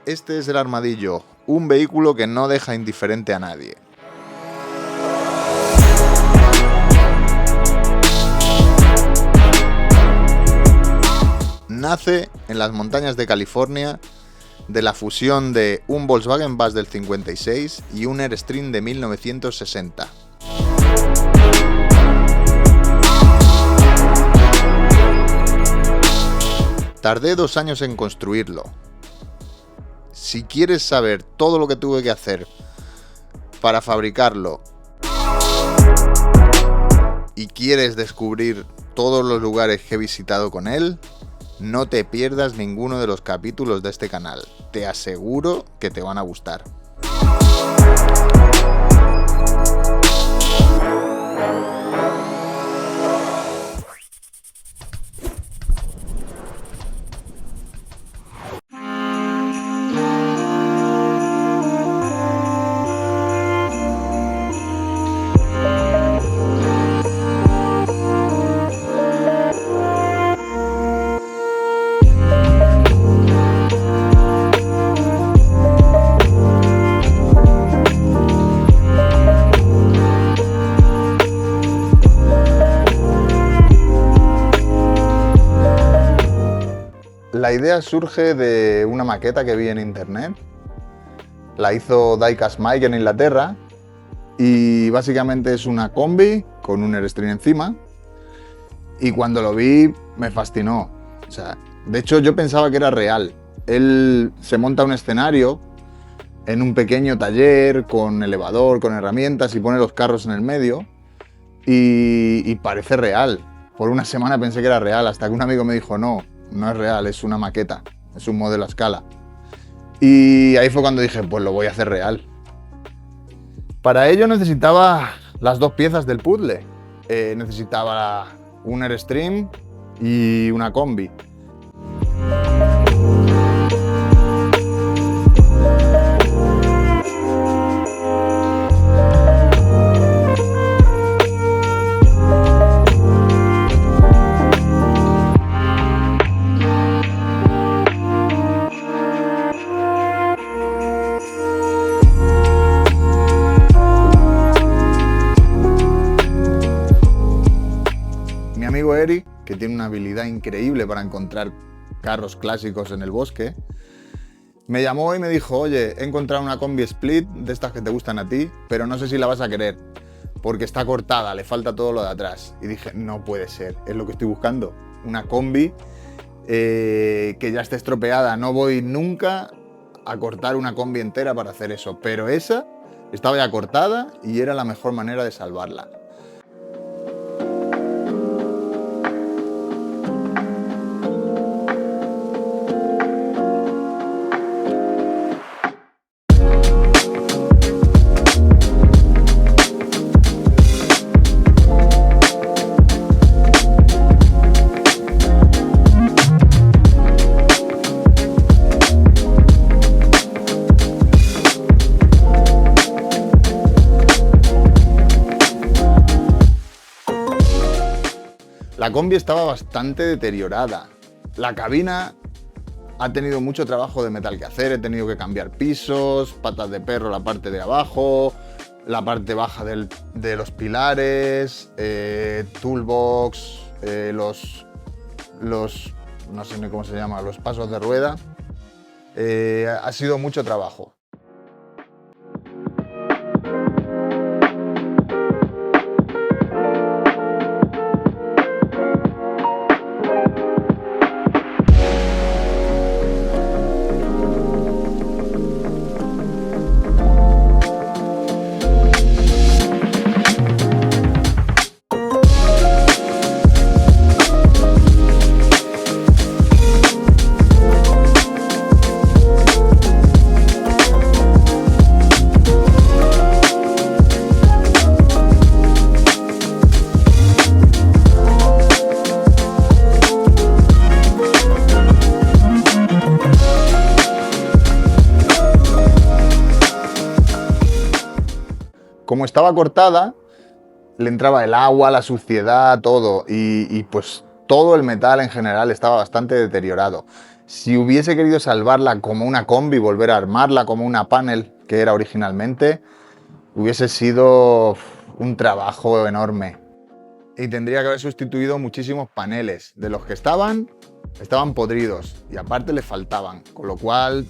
Este es el Armadillo, un vehículo que no deja indiferente a nadie. Nace en las montañas de California de la fusión de un Volkswagen Bus del 56 y un Airstream de 1960. Tardé 2 años en construirlo. Si quieres saber todo lo que tuve que hacer para fabricarlo y quieres descubrir todos los lugares que he visitado con él, no te pierdas ninguno de los capítulos de este canal. Te aseguro que te van a gustar. La idea surge de una maqueta que vi en internet. La hizo Diecast Mike en Inglaterra y básicamente es una combi con un Airstream encima, y cuando lo vi me fascinó. O sea, de hecho yo pensaba que era real. Él se monta un escenario en un pequeño taller con elevador, con herramientas, y pone los carros en el medio y parece real. Por una semana pensé que era real, hasta que un amigo me dijo no es real, es una maqueta, es un modelo a escala. Y ahí fue cuando dije, pues lo voy a hacer real. Para ello necesitaba las 2 piezas del puzzle. Necesitaba un Airstream y una combi. Mi amigo Eric, que tiene una habilidad increíble para encontrar carros clásicos en el bosque, me llamó y me dijo, oye, he encontrado una combi split de estas que te gustan a ti, pero no sé si la vas a querer, porque está cortada, le falta todo lo de atrás. Y dije, no puede ser, es lo que estoy buscando, una combi que ya esté estropeada. No voy nunca a cortar una combi entera para hacer eso, pero esa estaba ya cortada y era la mejor manera de salvarla. La combi estaba bastante deteriorada. La cabina ha tenido mucho trabajo de metal que hacer. He tenido que cambiar pisos, patas de perro la parte de abajo, la parte baja de los pilares, toolbox, los no sé ni cómo se llama, los pasos de rueda. Ha sido mucho trabajo. Como estaba cortada, le entraba el agua, la suciedad, todo, y pues todo el metal en general estaba bastante deteriorado. Si hubiese querido salvarla como una combi, volver a armarla como una panel que era originalmente, hubiese sido un trabajo enorme. Y tendría que haber sustituido muchísimos paneles. De los que estaban podridos y aparte le faltaban, con lo cual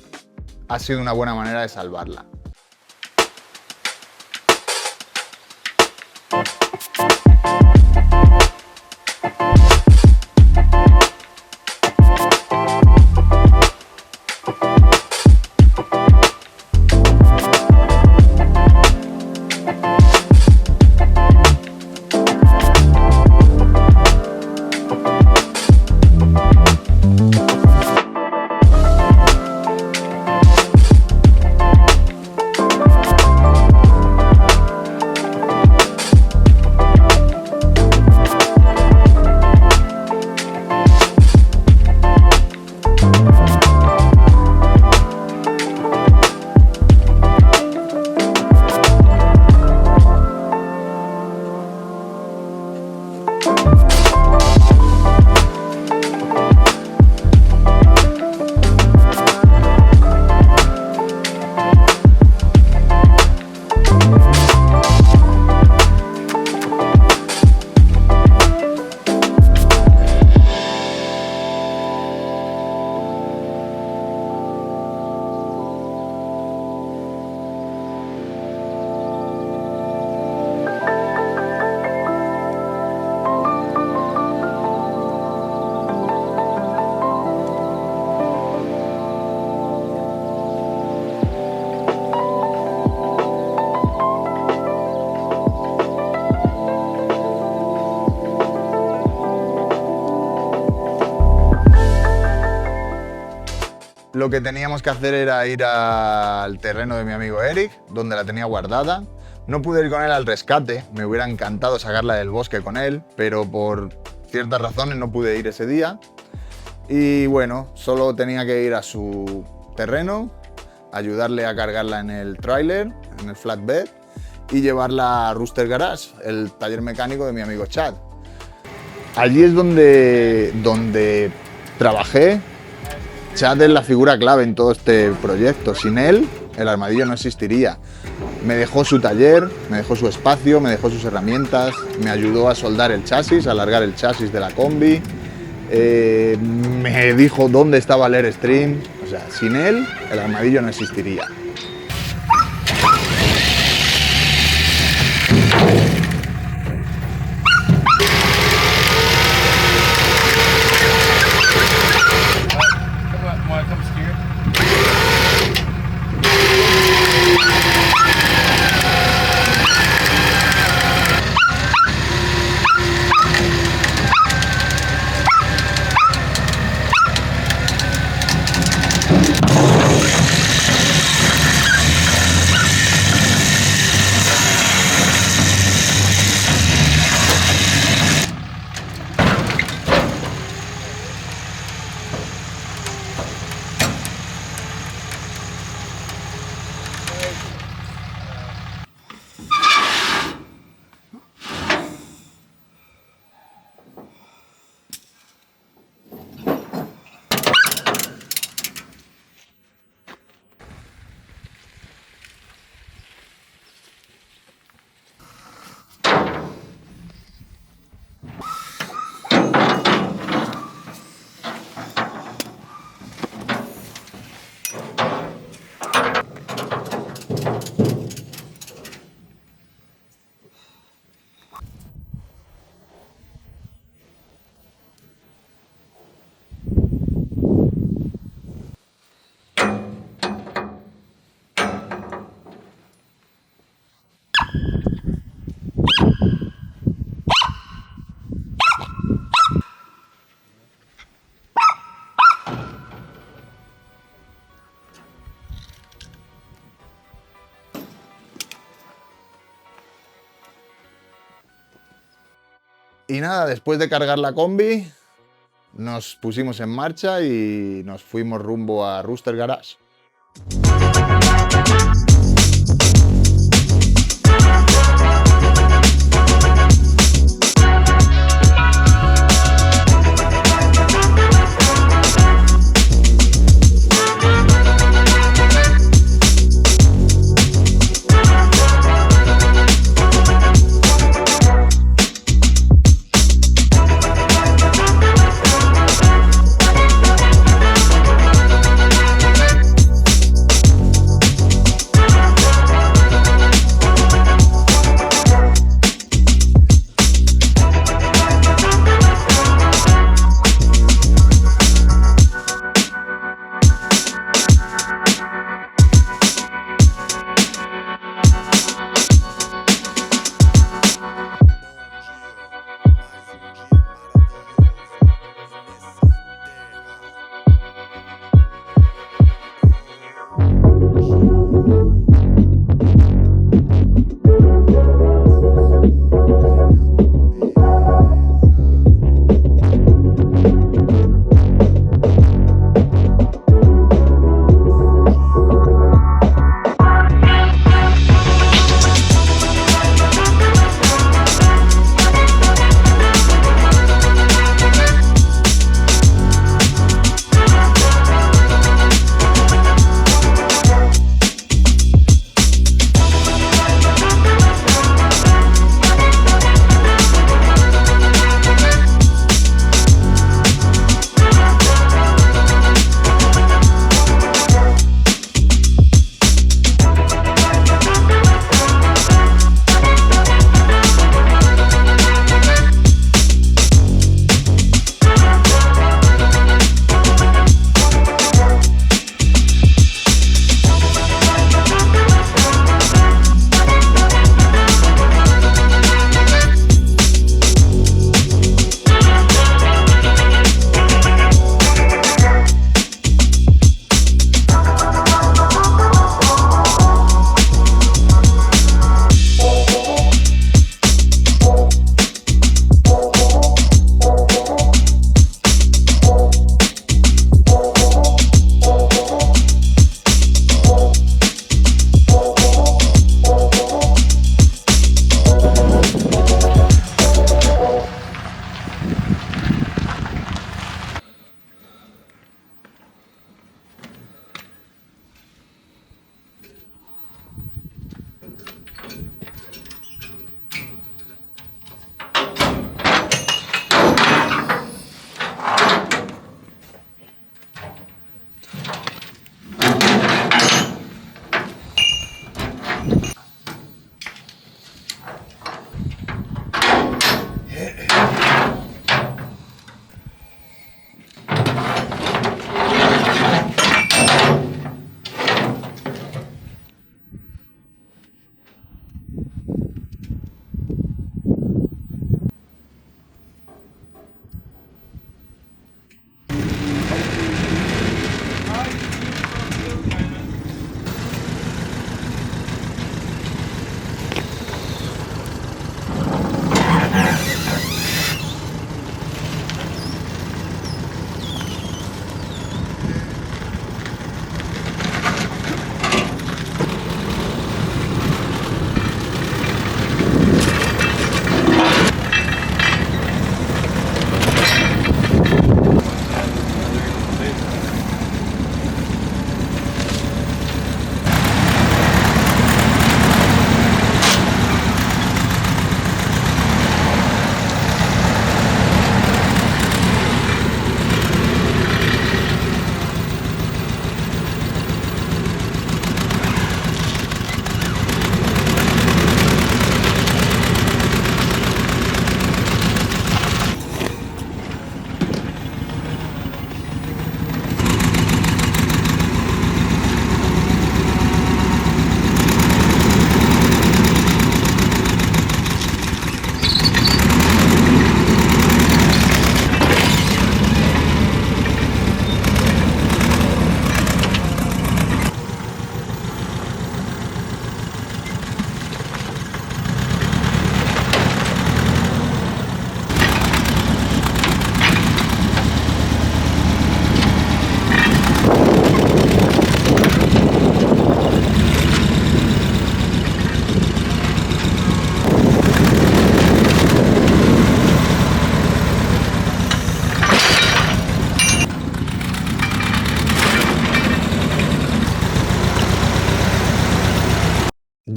ha sido una buena manera de salvarla. Lo que teníamos que hacer era ir al terreno de mi amigo Eric, donde la tenía guardada. No pude ir con él al rescate, me hubiera encantado sacarla del bosque con él, pero por ciertas razones no pude ir ese día. Y bueno, solo tenía que ir a su terreno, ayudarle a cargarla en el tráiler, en el flatbed, y llevarla a Rooster Garage, el taller mecánico de mi amigo Chad. Allí es donde trabajé. Chad es la figura clave en todo este proyecto. Sin él, el armadillo no existiría. Me dejó su taller, me dejó su espacio, me dejó sus herramientas, me ayudó a soldar el chasis, a alargar el chasis de la combi, me dijo dónde estaba el Airstream. O sea, sin él, el armadillo no existiría. Y nada, después de cargar la combi, nos pusimos en marcha y nos fuimos rumbo a Rooster Garage.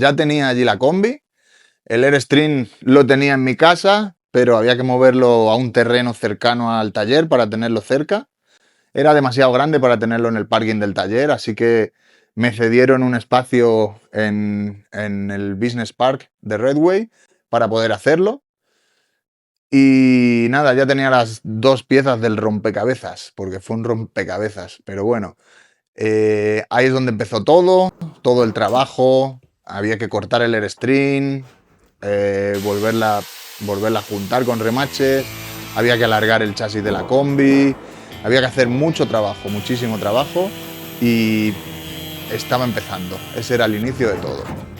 ya tenía allí la combi, el Airstream lo tenía en mi casa, pero había que moverlo a un terreno cercano al taller para tenerlo cerca. Era demasiado grande para tenerlo en el parking del taller, así que me cedieron un espacio en el Business Park de Redway para poder hacerlo. Y nada, ya tenía las 2 piezas del rompecabezas, porque fue un rompecabezas. Pero bueno, ahí es donde empezó todo el trabajo. Había que cortar el Airstream, volverla a juntar con remaches. Había que alargar el chasis de la combi. Había que hacer mucho trabajo, muchísimo trabajo. Y estaba empezando. Ese era el inicio de todo.